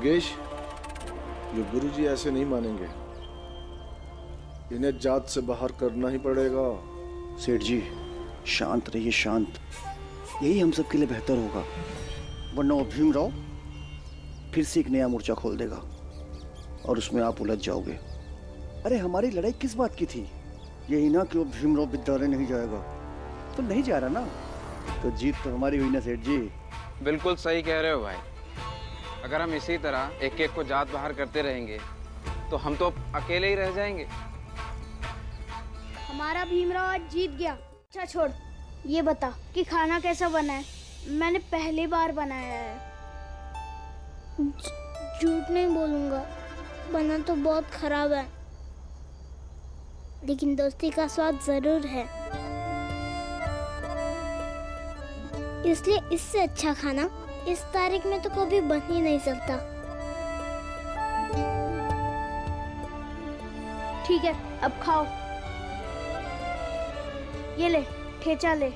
योगेश, ये गुरुजी ऐसे नहीं मानेंगे। इन्हें जात से बाहर करना ही पड़ेगा। सेठ जी शांत रहिए, शांत। यही हम सब के लिए बेहतर होगा, वरना वो भीमराव फिर से एक नया मोर्चा खोल देगा और उसमें आप उलझ जाओगे। अरे हमारी लड़ाई किस बात की थी? यही ना कि वो भीमराव विद्यालय नहीं जाएगा। तो नहीं जा रहा ना, तो जीत तो हमारी हुई ना सेठ जी। बिल्कुल सही कह रहे हो भाई। अगर हम इसी तरह एक एक को जात बाहर करते रहेंगे तो हम तो अकेले ही रह जाएंगे। हमारा भीमराव आज जीत गया। अच्छा छोड़, ये बता कि खाना कैसा बना है? मैंने पहली बार बनाया है। झूठ नहीं बोलूंगा, बना तो बहुत खराब है, लेकिन दोस्ती का स्वाद जरूर है। इसलिए इससे अच्छा खाना इस तारीख में तो कभी बन ही नहीं सकता। ठीक है, अब खाओ। ये ले, ठेचा ले।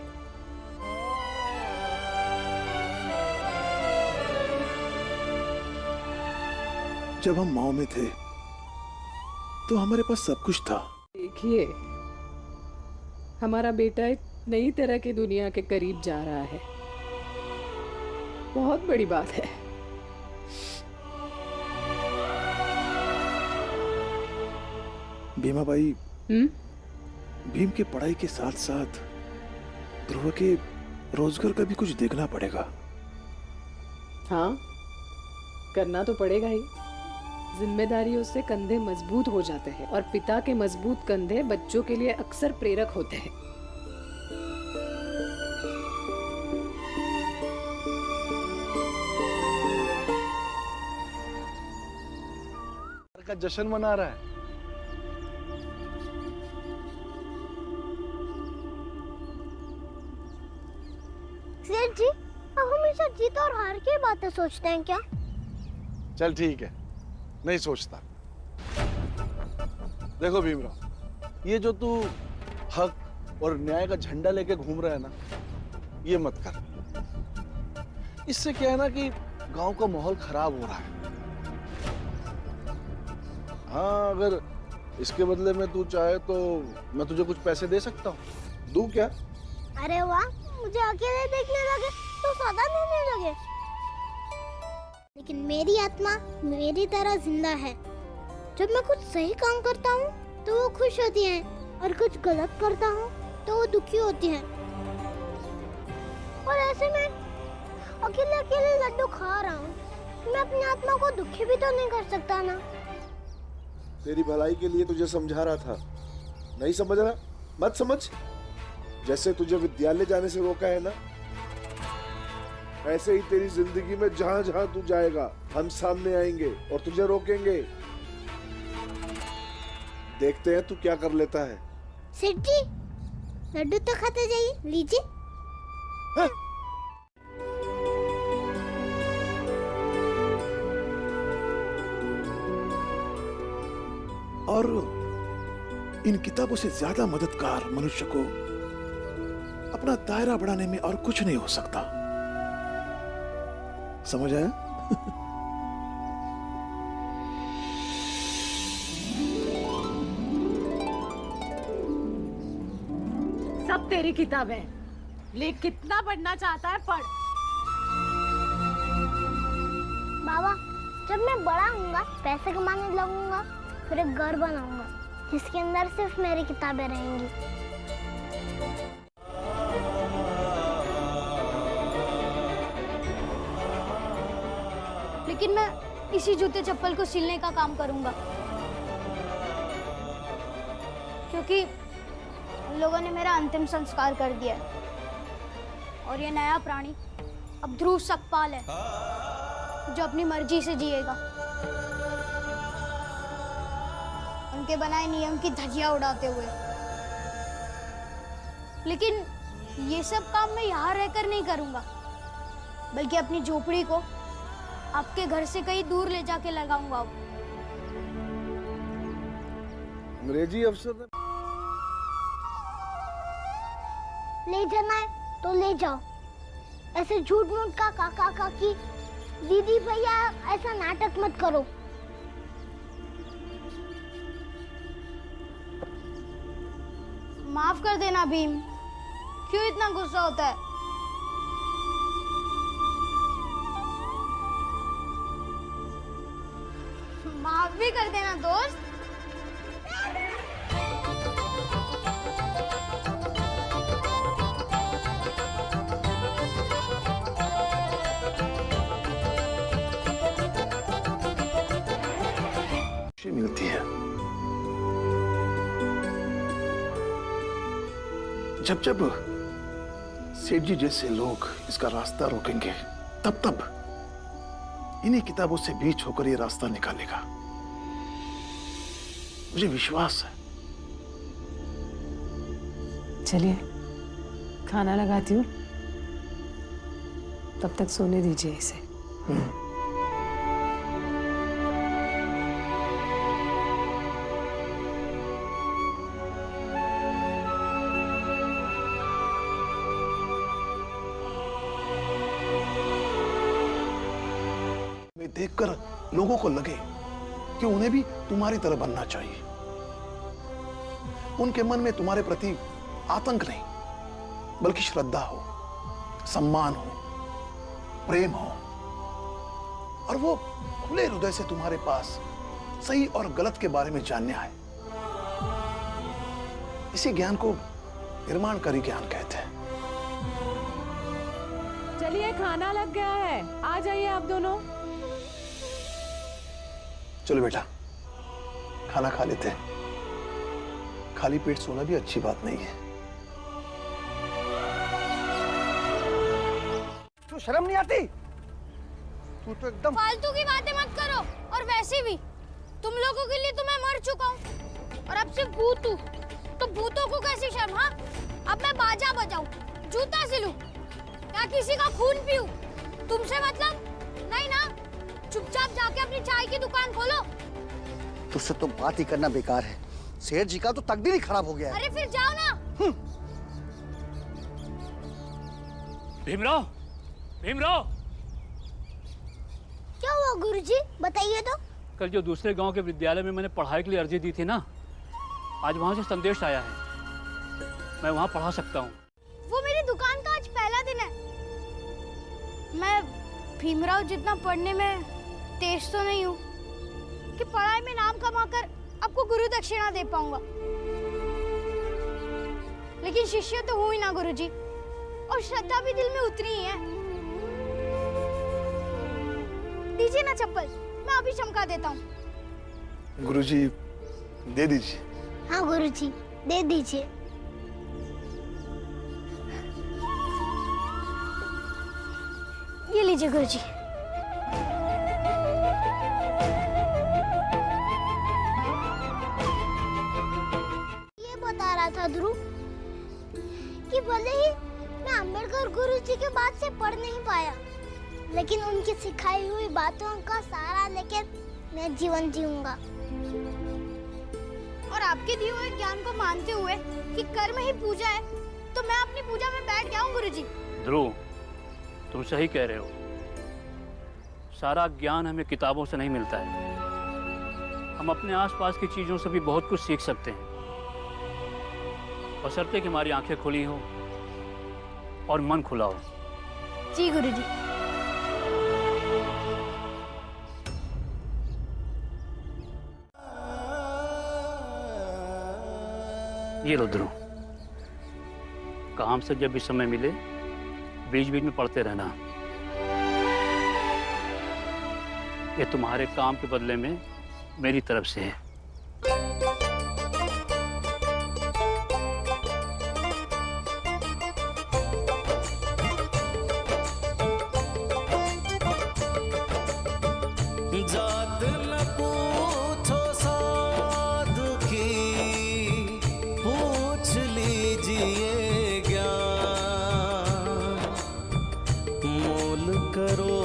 जब हम माओ में थे तो हमारे पास सब कुछ था। देखिए, हमारा बेटा एक नई तरह की दुनिया के करीब जा रहा है। बहुत बड़ी बात है। भीमा भाई, भीम की पढ़ाई के साथ साथ ध्रुव के रोजगार का भी कुछ देखना पड़ेगा। हाँ, करना तो पड़ेगा ही। जिम्मेदारियों से कंधे मजबूत हो जाते हैं और पिता के मजबूत कंधे बच्चों के लिए अक्सर प्रेरक होते हैं। का जश्न मना रहा है। सेठ जी, आप हमेशा जीत और हार की बातें सोचते हैं क्या? चल ठीक है, नहीं सोचता। देखो भीमराव, ये जो तू हक और न्याय का झंडा लेके घूम रहा है ना, ये मत कर। इससे क्या है ना कि गांव का माहौल खराब हो रहा है। हाँ, अगर इसके बदले में तू चाहे तो मैं तुझे कुछ पैसे दे सकता हूँ। दूं क्या? अरे वाह, मुझे अकेले देखने लगे तो सदा देने लगे। लेकिन मेरी आत्मा मेरी तरह जिंदा है। जब मैं कुछ सही काम करता हूँ तो वो खुश होती है, और कुछ गलत करता हूँ तो वो दुखी होती है। और ऐसे में अकेले अकेले लड्डू खा रहा हूँ, मैं अपनी आत्मा को दुखी भी तो नहीं कर सकता ना। तेरी भलाई के लिए तुझे समझा रहा था, नहीं समझ रहा? मत समझ। जैसे तुझे विद्यालय जाने से रोका है ना, ऐसे ही तेरी जिंदगी में जहां जहां तू जाएगा हम सामने आएंगे और तुझे रोकेंगे। देखते हैं तू क्या कर लेता है। सेठ जी, लड्डू तो खाते जाइए, लीजिए। हाँ? और इन किताबों से ज्यादा मददगार मनुष्य को अपना दायरा बढ़ाने में और कुछ नहीं हो सकता। समझ आया? सब तेरी किताबें, ले कितना पढ़ना चाहता है पढ़। बाबा, जब मैं बड़ा होऊंगा, पैसे कमाने लगूंगा, फिर एक घर बनाऊंगा जिसके अंदर सिर्फ मेरी किताबें रहेंगी। लेकिन मैं इसी जूते चप्पल को सिलने का काम करूंगा, क्योंकि लोगों ने मेरा अंतिम संस्कार कर दिया है। और ये नया प्राणी अब ध्रुव सकपाल है, जो अपनी मर्जी से जिएगा, उनके बनाए नियम की धज्जियां उड़ाते हुए। लेकिन ये सब काम मैं यहाँ रहकर नहीं करूंगा, बल्कि अपनी झोपड़ी को आपके घर से कहीं दूर ले जाके लगाऊंगा। अंग्रेजी अफसर ने ले जाना है तो ले जाओ, ऐसे झूठ मूठ का काका काकी दीदी भैया ऐसा नाटक मत करो। माफ कर देना भीम, क्यों इतना गुस्सा होता है? माफ भी कर देना दोस्त। खुशी मिलती है जब जब सेठ जी जैसे लोग इसका रास्ता रोकेंगे, तब तब इन्हीं किताबों से बीच होकर ये रास्ता निकालेगा। मुझे विश्वास है। चलिए खाना लगाती हूँ, तब तक सोने दीजिए इसे। देखकर लोगों को लगे कि उन्हें भी तुम्हारी तरह बनना चाहिए। उनके मन में तुम्हारे प्रति आतंक नहीं, बल्कि श्रद्धा हो, सम्मान हो, प्रेम हो, और वो खुले हृदय से तुम्हारे पास सही और गलत के बारे में जानने आए। इसी ज्ञान को निर्माणकारी ज्ञान कहते हैं। चलिए खाना लग गया है, आ जाइए आप दोनों। चलो बेटा, खाना खा लेते हैं। खाली पेट सोना भी अच्छी बात नहीं है। तू शर्म नहीं आती? तू तो एकदम फालतू की बातें मत करो। और वैसे भी तुम लोगों के लिए तो मैं मर चुका हूँ, और अब सिर्फ भूत हूँ, तो भूतों को कैसी शर्म? हाँ, अब मैं बाजा बजाऊं, जूता सिलूं या किसी का खून पीऊं, तुमसे मतलब नहीं ना? चुपचाप जाके अपनी चाय की दुकान खोलो। तुझसे तो बात ही करना बेकार है। सेठ जी का तो तकदीर ही खराब हो गया है। अरे फिर जाओ ना। भीमराव, भीमराव, क्या हुआ गुरुजी, बताइए तो। कल जो दूसरे गांव के विद्यालय में मैंने पढ़ाई के लिए अर्जी दी थी ना, आज वहां से संदेश आया है। मैं वहां पढ़ा सकता हूँ। वो मेरी दुकान का आज पहला दिन है। मैं भीमराव जितना पढ़ने में तेज तो नहीं हूँ कि पढ़ाई में नाम कमाकर आपको गुरु दक्षिणा दे पाऊंगा, लेकिन शिष्य तो हूँ ही ना गुरुजी, और श्रद्धा भी दिल में उतरी ही है। दीजिए ना चप्पल, मैं अभी चमका देता हूँ। गुरुजी दे दीजिए। हाँ गुरुजी, दे दीजिए। ये लीजिए गुरुजी। ये बता रहा था ध्रुव कि भले ही मैं अम्बेडकर गुरुजी के बात से पढ़ नहीं पाया, लेकिन उनकी सिखाई हुई बातों का सहारा लेकर मैं जीवन जीऊंगा। और आपके दिए हुए ज्ञान को मानते हुए कि कर्म ही पूजा है, तो मैं अपनी पूजा में बैठ गया हूँ गुरुजी। ध्रुव, तुम सही कह रहे हो। सारा ज्ञान हमें किताबों से नहीं मिलता है। हम अपने आसपास की चीजों से भी बहुत कुछ सीख सकते हैं, बशर्ते कि हमारी आंखें खुली हो और मन खुला हो। जी गुरुजी। ये लो ध्रुव, काम से जब भी समय मिले बीच बीच में पढ़ते रहना। ये तुम्हारे काम के बदले में मेरी तरफ से है। जात न पूछो साधु की, पूछ लीजिए ज्ञान, मोल करो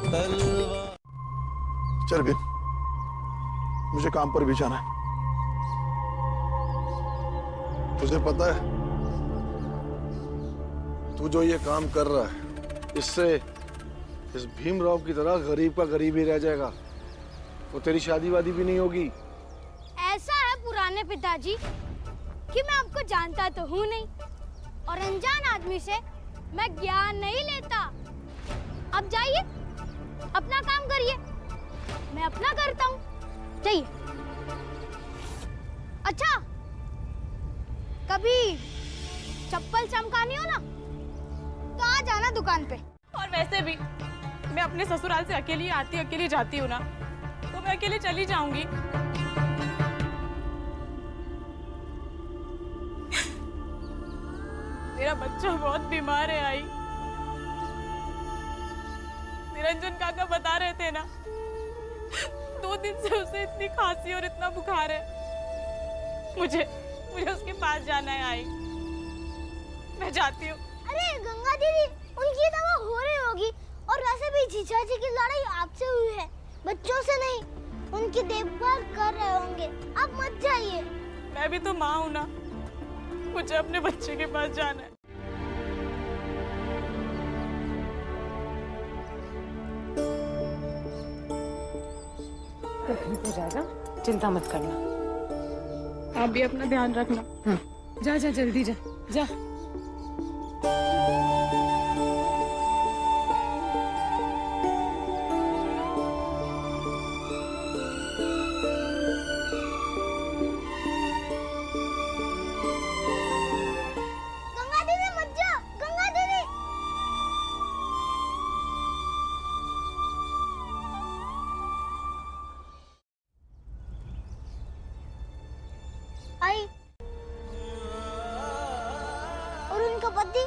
तलवार। चल भी, मुझे काम पर भी जाना है। तुझे पता है, तू जो ये काम कर रहा है, इससे इस भीमराव की तरह गरीब का गरीब ही रह जाएगा। वो तेरी शादी वादी भी नहीं होगी। ऐसा है पुराने पिताजी कि मैं आपको जानता तो हूँ नहीं और अनजान आदमी से मैं ज्ञान नहीं लेता। अब जाइए, अपना काम करिए, मैं अपना करता हूँ। जाइए। अच्छा, कभी चप्पल चमकानी हो ना तो आ जाना दुकान पे। और वैसे भी मैं अपने ससुराल से अकेली आती अकेली जाती हूँ ना, तो मैं अकेले चली जाऊंगी। मेरा बच्चा बहुत बीमार है आई। निरंजन काका बता रहे थे ना, 2 दिन से उसे इतनी खांसी और इतना बुखार है। मुझे उसके पास जाना है आई। मैं जाती हूँ। अरे गंगा दीदी, उनकी दवा हो रही होगी और वैसे भी जीजा जी की लड़ाई आपसे हुई है, बच्चों से नहीं। उनकी देखभाल कर रहे होंगे, आप मत जाइए। मैं भी तो माँ हूँ ना, मुझे अपने बच्चे के पास जाना है। तकलीफ हो जाएगा, चिंता मत करना। आप भी अपना ध्यान रखना। हाँ, जा जा जल्दी जा जा। गंगा दीदी मत जाओ, गंगा दीदी। आई और उनका पति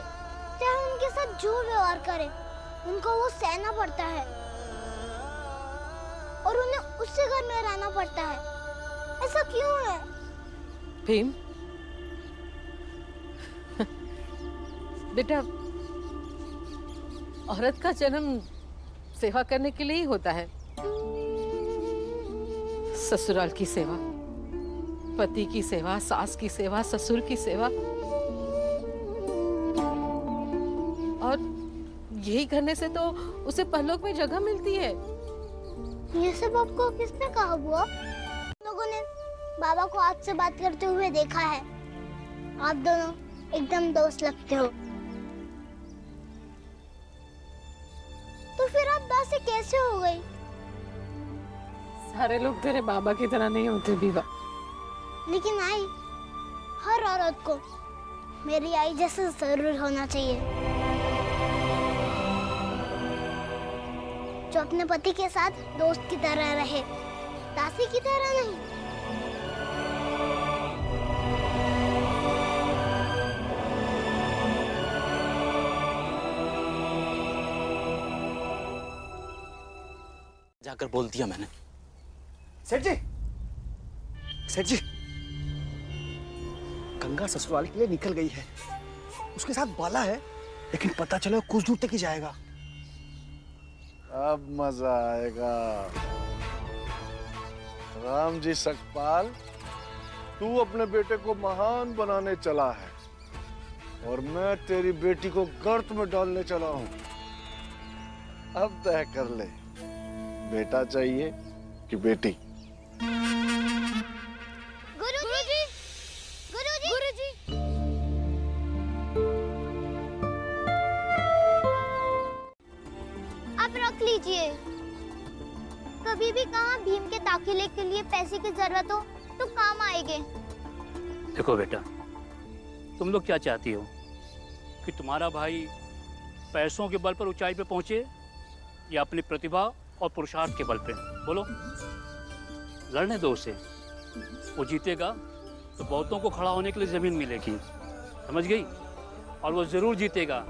चाहे उनके साथ जो व्यवहार करे, उनको वो सहना पड़ता है और उन्हें उससे घर में रहना पड़ता है। ऐसा क्यों है? भीम बेटा, औरत का जन्म सेवा करने के लिए ही होता है। ससुराल की सेवा, पति की सेवा, सास की सेवा, ससुर की सेवा, और यही करने से तो उसे परलोक में जगह मिलती है। ये सब आपको किसने कहा बुआ? लोगों ने बाबा को आपसे बात करते हुए देखा है। आप दोनों एकदम दोस्त लगते हो। तो फिर आप दासी कैसे हो गई? सारे लोग तेरे बाबा की तरह नहीं होते बीवा। लेकिन आई, हर औरत को मेरी आई जैसा जरूर होना चाहिए, जो अपने पति के साथ दोस्त की तरह रहे, दासी की तरह नहीं। जाकर बोल दिया मैंने। सेठ जी, सेठ जी, गंगा ससुराल के लिए निकल गई है। उसके साथ बाला है, लेकिन पता चला कुछ दूर तक ही जाएगा। अब मजा आएगा। राम जी सकपाल, तू अपने बेटे को महान बनाने चला है और मैं तेरी बेटी को गर्त में डालने चला हूं। अब तय कर ले, बेटा चाहिए कि बेटी? गुरुजी, गुरुजी, गुरुजी। आप रख लीजिए। कभी भी कहाँ भीम के दाखिले के लिए पैसे की जरूरत हो तो काम आएंगे। देखो बेटा, तुम लोग क्या चाहती हो कि तुम्हारा भाई पैसों के बल पर ऊंचाई पे पहुंचे या अपनी प्रतिभा और पुरुषार्थ के बल पे? बोलो। लड़ने दो उसे, वो जीतेगा तो बहुतों को खड़ा होने के लिए जमीन मिलेगी, समझ गई? और वो जरूर जीतेगा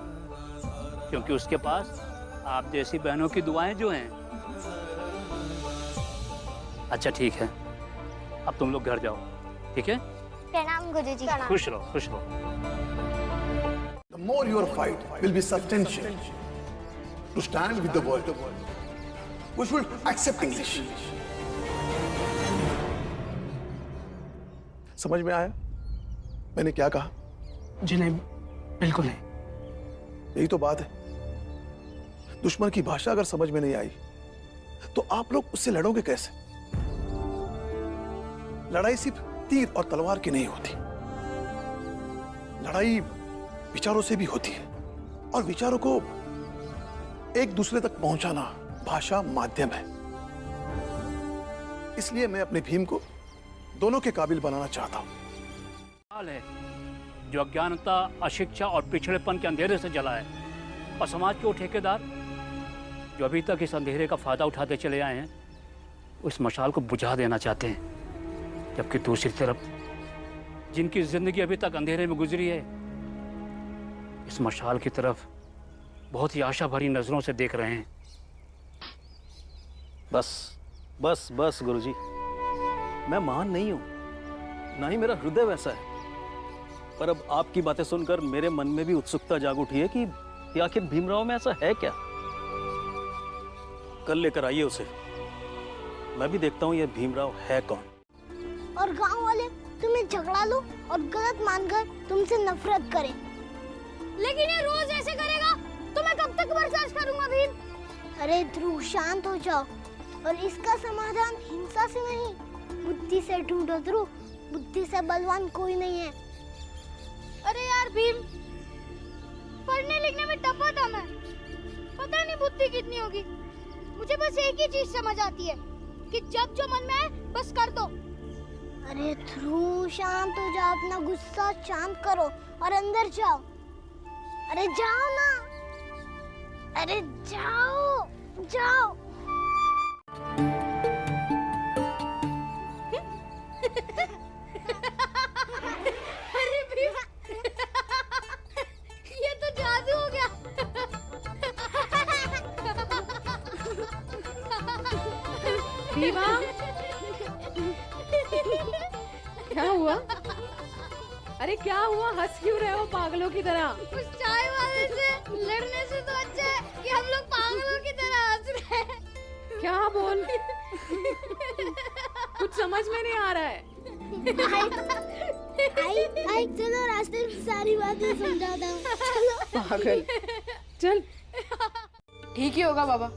क्योंकि उसके पास आप जैसी बहनों की दुआएं जो हैं। अच्छा ठीक है, अब तुम लोग घर जाओ, ठीक है? प्रणाम गुरुजी। खुश रहो, खुश रहो। The more your fight will be substantial to stand with the world, which will accept English. समझ में आया मैंने क्या कहा? जी नहीं, बिल्कुल नहीं। यही तो बात है। दुश्मन की भाषा अगर समझ में नहीं आई तो आप लोग उससे लड़ोगे कैसे? लड़ाई सिर्फ तीर और तलवार की नहीं होती, लड़ाई विचारों से भी होती है, और विचारों को एक दूसरे तक पहुंचाना भाषा माध्यम है। इसलिए मैं अपने भीम को दोनों के काबिल बनाना चाहता हूं। हाल है जो अज्ञानता, अशिक्षा और पिछड़ेपन के अंधेरे से जला है, और समाज के वो ठेकेदार जो अभी तक इस अंधेरे का फायदा उठाते चले आए हैं, उस मशाल को बुझा देना चाहते हैं। जबकि दूसरी तरफ जिनकी जिंदगी अभी तक अंधेरे में गुजरी है, इस मशाल की तरफ बहुत ही आशा भरी नजरों से देख रहे हैं। बस बस बस गुरुजी, मैं महान नहीं हूं, ना ही मेरा हृदय वैसा है, पर अब आपकी बातें सुनकर मेरे मन में भी उत्सुकता जाग उठी है कि आखिर भीमराव में ऐसा है क्या। कल लेकर आइए उसे, मैं भी देखता हूं यह भीमराव है कौन। और गांव वाले तुम्हें झगड़ा लो और गलत मानकर तुमसे नफरत करें। लेकिन ये रोज ऐसे करेगा तो मैं कब तक बर्दाश्त करूंगा भीम? अरे ध्रुव, शांत हो जाओ, और इसका समाधान हिंसा से नहीं, बुद्धि से ढूंढो ध्रुव। बुद्धि से बलवान कोई नहीं है। अरे यार भीम, पढ़ने लिखने में टपा था मैं, पता नहीं बुद्धि कितनी होगी। मुझे बस एक ही चीज समझ आती है कि जब जो मन में आए बस कर दो। अरे ध्रुव, शांत हो जाओ, अपना गुस्सा शांत करो और अंदर जाओ। अरे जाओ ना, अरे जाओ जाओ। अरे भीम, ये तो जादू हो गया। भीमा, क्या हुआ? अरे क्या हुआ? हंस क्यों रहे हो पागलों की तरह? उस चाय वाले से लड़ने से तो अच्छा है कि हम लोग पागलों की तरह हंस रहे हैं। क्या बोल? कुछ समझ में नहीं आ रहा है। आई चलो, रास्ते में सारी बातें समझाता हूँ। चलो। पागल, चल। ठीक ही होगा बाबा,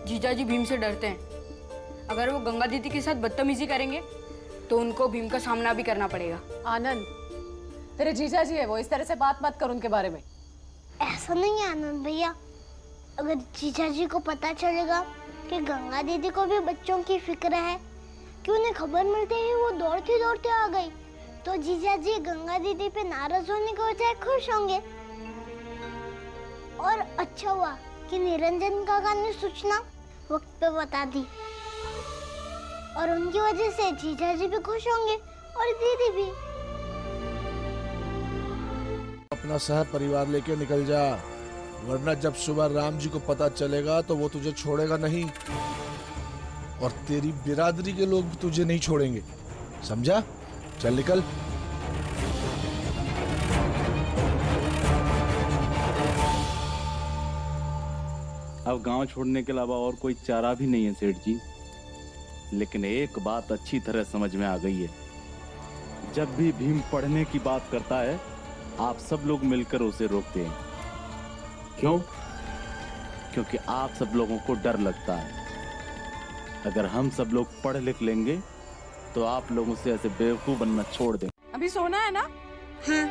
जीजा जी भीम से डरते हैं। अगर वो गंगा दीदी के साथ बदतमीजी करेंगे तो उनको भीम का सामना भी करना पड़ेगा। आनंद, तेरे जीजा जी है वो, इस तरह से बात मत कर उनके बारे में। ऐसा नहीं है आनंद भैया, अगर जीजा जी को पता चलेगा कि गंगा दीदी को भी बच्चों की फिक्र है, कि उन्हें खबर मिलते ही वो दौड़ते दौड़ते आ गई, तो जीजा जी गंगा दीदी पे नाराज होने के बजाय खुश होंगे। और अच्छा हुआ कि निरंजन काका ने सूचना वक्त पे बता दी, और उनकी वजह से जीजा जी भी खुश होंगे और दीदी भी। अपना सह परिवार लेके निकल जा, वरना जब सुबह राम जी को पता चलेगा तो वो तुझे छोड़ेगा नहीं, और तेरी बिरादरी के लोग भी तुझे नहीं छोड़ेंगे, समझा? चल निकल। अब गांव छोड़ने के अलावा और कोई चारा भी नहीं है सेठ जी। लेकिन एक बात अच्छी तरह समझ में आ गई है, जब भी भीम पढ़ने की बात करता है आप सब लोग मिलकर उसे रोकते हैं। क्यों? क्योंकि आप सब लोगों को डर लगता है। अगर हम सब लोग पढ़ लिख लेंगे तो आप लोगों से ऐसे बेवकूफ बनना छोड़ दें। अभी सोना है ना? हाँ।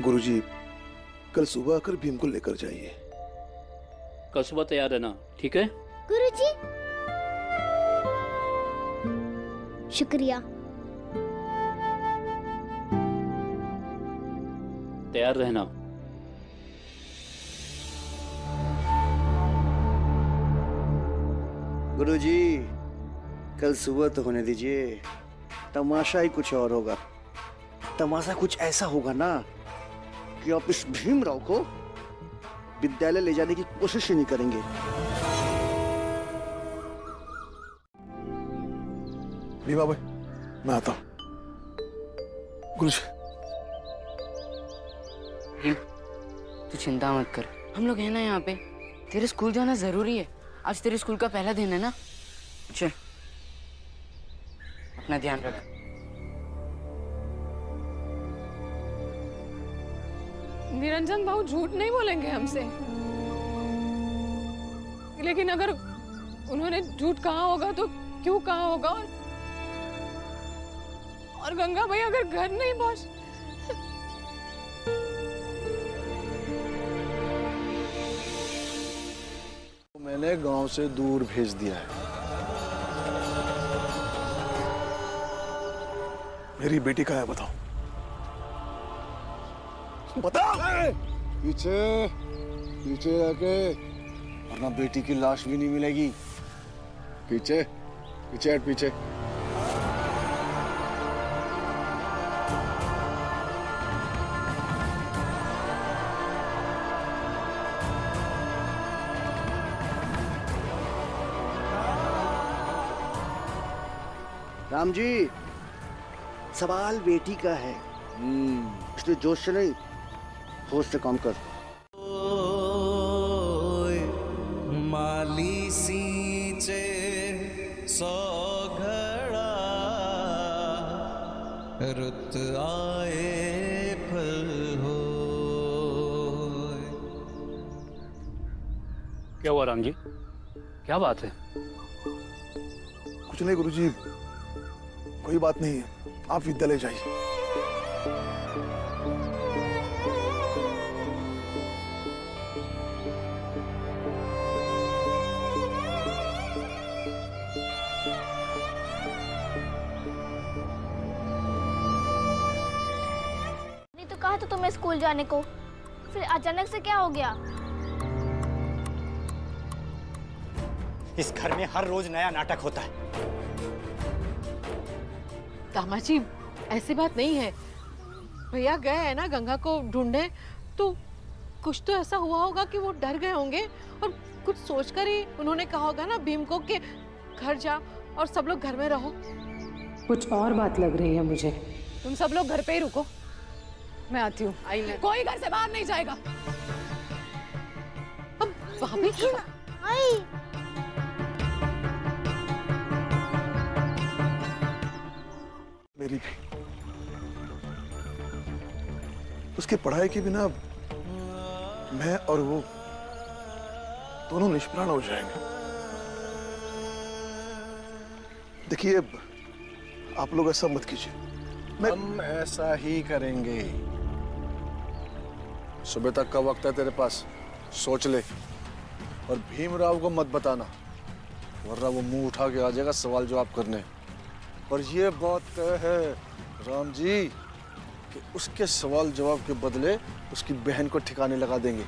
गुरुजी, कल सुबह आकर भीम को लेकर जाइए। कल सुबह तैयार रहना, ठीक है? गुरुजी, शुक्रिया। तैयार रहना। गुरुजी, कल सुबह तो होने दीजिए, तमाशा ही कुछ और होगा। तमाशा कुछ ऐसा होगा ना कि आप इस भीमराव को विद्यालय ले जाने की कोशिश ही नहीं करेंगे। भीमा भाई, मैं आता हूँ। गुरुजी, तू चिंता मत कर, हम लोग हैं ना यहाँ पे। तेरे स्कूल जाना जरूरी है, आज तेरे स्कूल का पहला दिन है ना। चल, अपना ध्यान रख। निरंजन भाऊ झूठ नहीं बोलेंगे हमसे, लेकिन अगर उन्होंने झूठ कहा होगा तो क्यों कहा होगा? और गंगा भाई अगर घर नहीं पहुंच, मैंने गांव से दूर भेज दिया है। मेरी बेटी कहाँ है बताओ, बताओ। पीछे पीछे जाके, वरना बेटी की लाश भी नहीं मिलेगी। पीछे पीछे हट, पीछे। राम जी, सवाल बेटी का है, इसलिए जोश से नहीं होश से काम कर। माली सींचे सौ घड़ा, रुत आए फल हो। क्या हुआ राम जी, क्या बात है? कुछ नहीं गुरुजी, कोई बात नहीं है, आप विद्यालय जाइए। नहीं तो कहा था तुम्हें स्कूल जाने को, फिर अचानक से क्या हो गया? इस घर में हर रोज नया नाटक होता है। दामाजी, ऐसी बात नहीं है। भैया गए हैं ना गंगा को ढूंढने, तो कुछ तो ऐसा हुआ होगा कि वो डर गए होंगे और कुछ सोचकर ही उन्होंने कहा होगा ना भीम को कि घर जा और सब लोग घर में रहो। कुछ और बात लग रही है मुझे। तुम सब लोग घर पे ही रुको, मैं आती हूँ। कोई घर से बाहर नहीं जाएगा। अब भाभी आई। मेरी भी उसकी पढ़ाई के बिना मैं और वो दोनों निष्प्राण हो जाएंगे। देखिए, आप लोग ऐसा मत कीजिए। हम ऐसा ही करेंगे। सुबह तक का वक्त है तेरे पास, सोच ले। और भीमराव को मत बताना, वरना वो मुंह उठा के आ जाएगा सवाल जवाब करने। और ये बात तय है राम जी कि उसके सवाल जवाब के बदले उसकी बहन को ठिकाने लगा देंगे,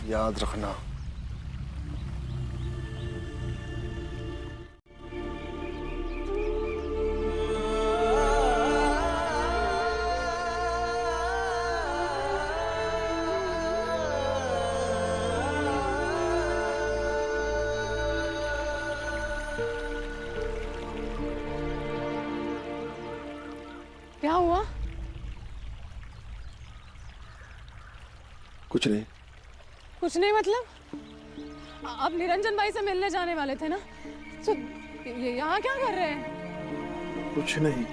याद रखना। क्या हुआ? कुछ नहीं। कुछ नहीं मतलब? आप निरंजन भाई से मिलने जाने वाले थे ना, तो ये यहाँ क्या कर रहे हैं? कुछ नहीं।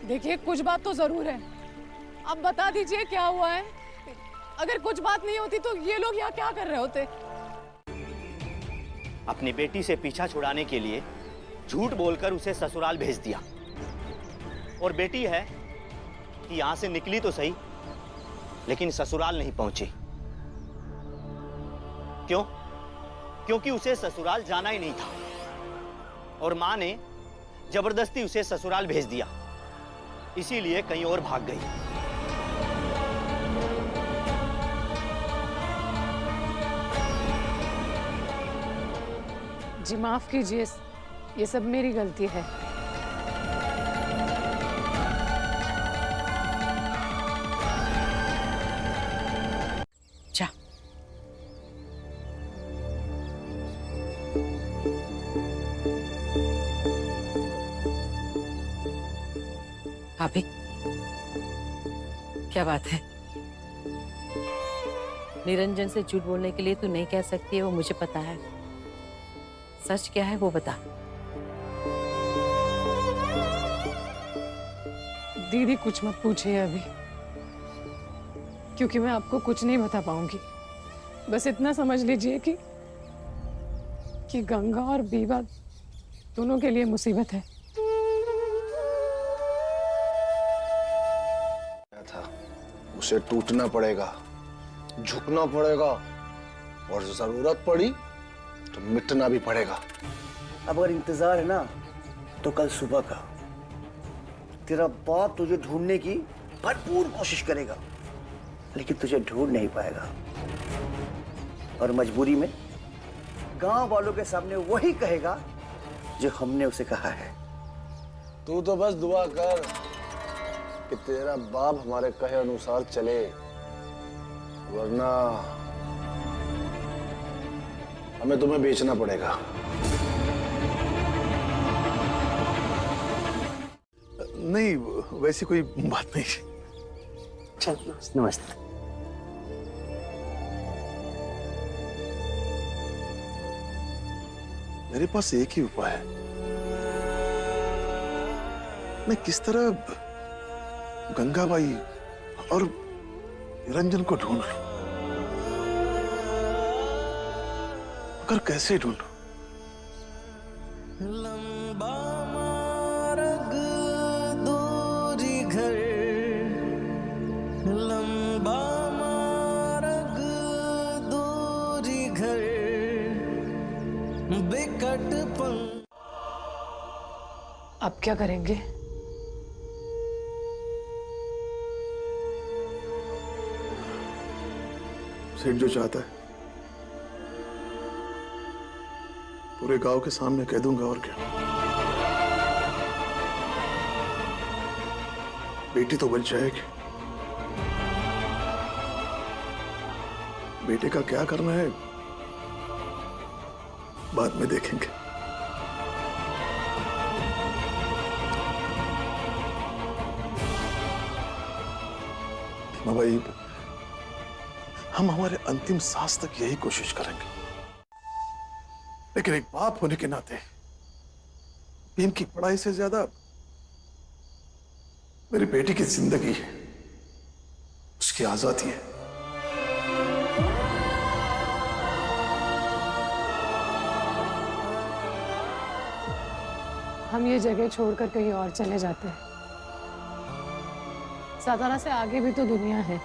देखिए, कुछ बात तो जरूर है, अब बता दीजिए क्या हुआ है। अगर कुछ बात नहीं होती तो ये लोग यहाँ क्या कर रहे होते? अपनी बेटी से पीछा छुड़ाने के लिए झूठ बोलकर उसे ससुराल भेज दिया। और बेटी है कि यहां से निकली तो सही, लेकिन ससुराल नहीं पहुंची। क्यों? क्योंकि उसे ससुराल जाना ही नहीं था और मां ने जबरदस्ती उसे ससुराल भेज दिया, इसीलिए कहीं और भाग गई। जी माफ कीजिए, ये सब मेरी गलती है। भाभी, क्या बात है? निरंजन से झूठ बोलने के लिए तू नहीं कह सकती है, वो मुझे पता है। सच क्या है वो बता। दीदी कुछ मत पूछिए अभी। क्योंकि मैं आपको कुछ नहीं बता पाऊंगी। बस इतना समझ लीजिए कि गंगा और बीवा दोनों के लिए मुसीबत है। था उसे टूटना पड़ेगा, झुकना पड़ेगा और जरूरत पड़ी तो मिटना भी पड़ेगा। अब अगर इंतजार है ना तो कल सुबह का तेरा बाप तुझे ढूंढने की भरपूर कोशिश करेगा, लेकिन तुझे ढूंढ नहीं पाएगा। और मजबूरी में गांव वालों के सामने वही कहेगा जो हमने उसे कहा है। तू तो बस दुआ कर कि तेरा बाप हमारे कहे अनुसार चले, वरना हमें तुम्हें बेचना पड़ेगा। नहीं, वैसी कोई बात नहीं। चल नमस्ते। मेरे पास एक ही उपाय है। मैं किस तरह गंगाबाई और निरंजन को ढूंढ लूं, मगर कैसे ढूंढूं? लंबा मार्ग दूरी घर, लंबा मार्ग दूरी घर, बिकटपन। अब क्या करेंगे? सेठ जो चाहता है पूरे गांव के सामने कह दूंगा, और क्या। बेटी तो बच जाएगी, बेटे का क्या करना है बाद में देखेंगे। भाई, हम हमारे अंतिम सांस तक यही कोशिश करेंगे, लेकिन एक बाप होने के नाते भीम की पढ़ाई से ज्यादा मेरी बेटी की जिंदगी है, उसकी आजादी है। हम ये जगह छोड़कर कहीं और चले जाते हैं। सातारा से आगे भी तो दुनिया है,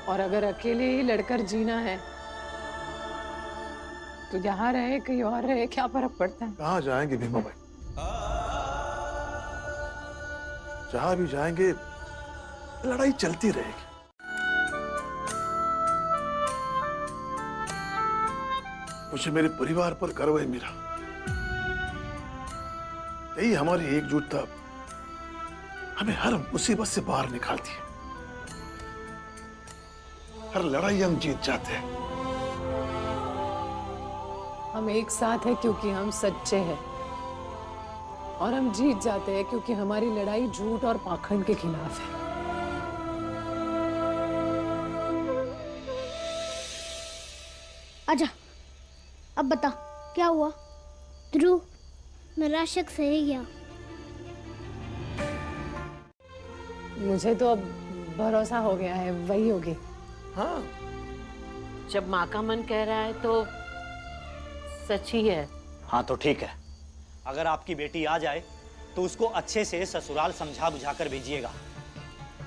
और अगर अकेले ही लड़कर जीना है तो जहाँ रहे कहीं और रहे, क्या फर्क पड़ता है? कहाँ जाएंगे भीमा भाई? जहां भी जाएंगे लड़ाई चलती रहेगी। मुझे मेरे परिवार पर गर्व है मेरा। यही हमारी एकजुटता हमें हर मुसीबत से बाहर निकालती है। हर लड़ाई हम जीत जाते हैं। हम एक साथ हैं क्योंकि हम सच्चे हैं, और हम जीत जाते हैं क्योंकि हमारी लड़ाई झूठ और पाखंड के खिलाफ है। आजा, अब बता क्या हुआ? ध्रुव, मेरा शक सही गया। मुझे तो अब भरोसा हो गया है, वही होगी। हाँ, जब माँ का मन कह रहा है तो सच ही है। हाँ तो ठीक है, अगर आपकी बेटी आ जाए तो उसको अच्छे से ससुराल समझा बुझा कर भेजिएगा।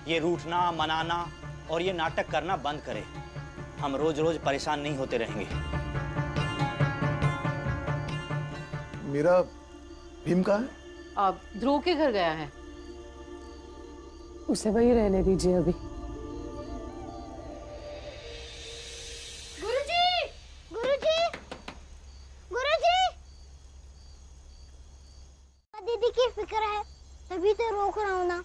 ये रूठना मनाना और ये नाटक करना बंद करे। हम रोज रोज परेशान नहीं होते रहेंगे। मेरा भीम कहाँ है? अब ध्रुव के घर गया है, उसे वही रहने दीजिए अभी। गुरुजी, गुरुजी, गुरुजी, दीदी की फिक्र है, तभी तो रोक रहा हूँ ना।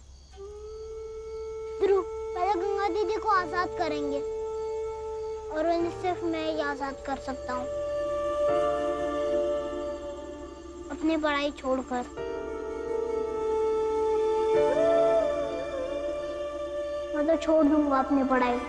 ध्रुव, पहले गंगा दीदी को आजाद करेंगे, और उन्हें सिर्फ मैं ही आजाद कर सकता हूँ, अपनी पढ़ाई छोड़कर। मैं तो छोड़ दूंगा अपनी पढ़ाई।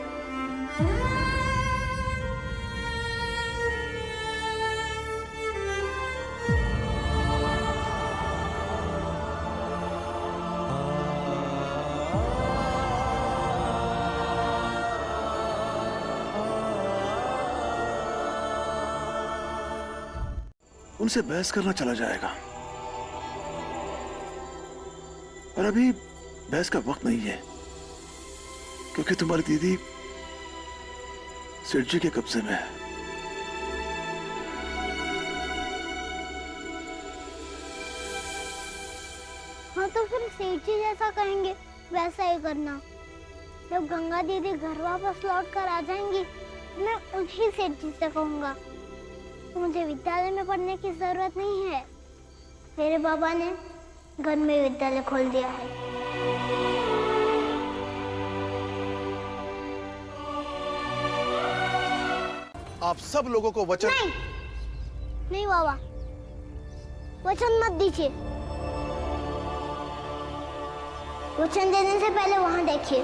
तुमसे बहस करना चला जाएगा, और अभी बहस का वक्त नहीं है, क्योंकि तुम्हारी दीदी सेठ जी के कब्जे में है। हाँ तो फिर सेठ जी जैसा कहेंगे वैसा ही करना। जब गंगा दीदी घर वापस लौट कर आ जाएंगी, मैं उन्हीं सेठ जी से कहूँगा मुझे विद्यालय में पढ़ने की जरूरत नहीं है, मेरे बाबा ने घर में विद्यालय खोल दिया है। आप सब लोगों को वचन नहीं बाबा, वचन मत दीजिए। वचन देने से पहले वहां देखिए।